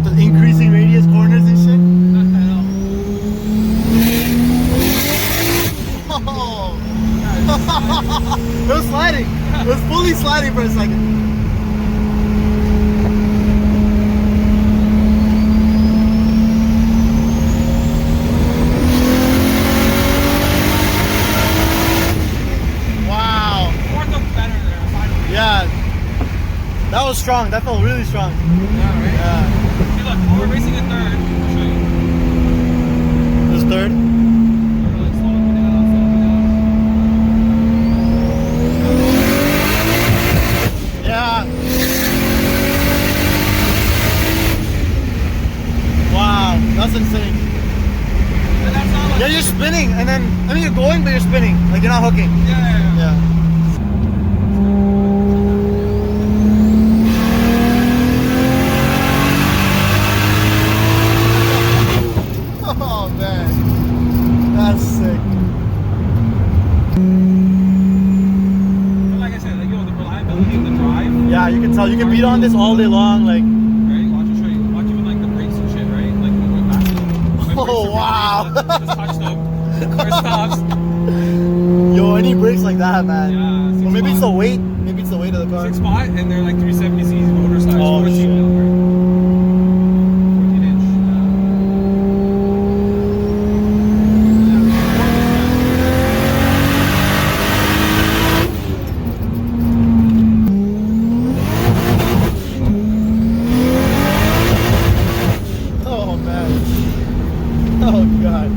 the increasing radius corners and shit. Oh. It was sliding. It was fully sliding for a second. Wow. Borg looks better there, finally. Yeah. That was strong. That felt really strong. Yeah, right? Yeah. See, look, we're racing in third. I'll show you. This third? Like, slow me down, slow me down. Yeah. Wow, that's insane. But that's not like... Yeah, you're spinning, and then, I mean, you're going, but you're spinning. Like, you're not hooking. Yeah. Oh, man. That's sick. But like I said, like, yo, the reliability of the drive. Yeah, you can tell. You can beat on this all day long, like... Right, watch me show you. Watch even like the brakes and shit, right? Like when we went back. Oh, wow. Just touched them. First stops. Yo, any brakes like that, man. Yeah. Or maybe it's the weight. Maybe it's the weight of the car. 6 spot, and they're like 370cc motor size. Oh, 14 shit. mil, right? 14 inch. Oh, man. Oh, God.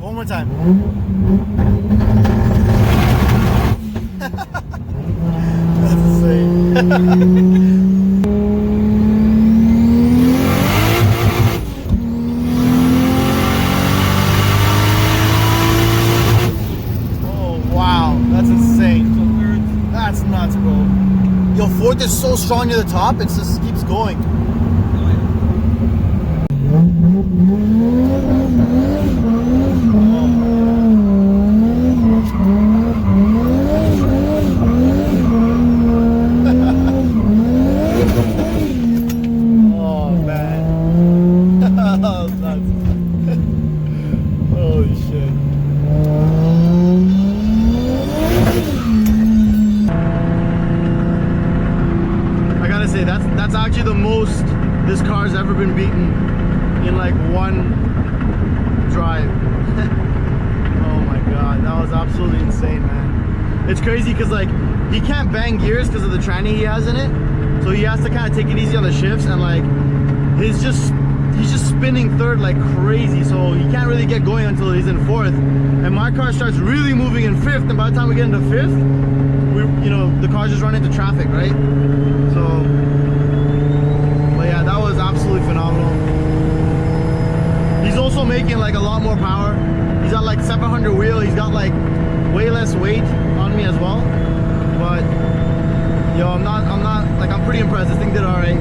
One more time. That's insane. Oh, wow. That's insane. That's nuts, bro. Yo, fourth is so strong near the top, it just keeps going. Oh, man. That was nuts. Holy shit. I gotta say, that's actually the most this car's ever been beaten in like one drive. Oh my god, that was absolutely insane, man. It's crazy because like he can't bang gears because of the tranny he has in it, so he has to kind of take it easy on the shifts, and like he's just spinning third like crazy, so he can't really get going until he's in fourth, and my car starts really moving in fifth, and by the time we get into fifth, the cars just run into traffic, right? So, but yeah, that was absolutely phenomenal. He's also making like a lot more power. He's got like 700 wheel. He's got like way less weight on me as well. But yo, I'm pretty impressed. This thing did all right.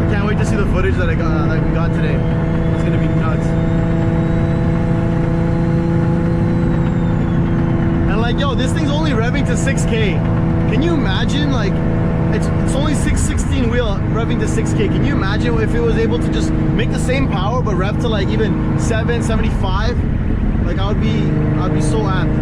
I can't wait to see the footage that we got today. It's gonna be nuts. And like, yo, this thing's only revving to 6K. Can you imagine, like, it's only 616 wheel revving to 6K. Can you imagine if it was able to just make the same power but rev to like even 775? Like I'd be so amped.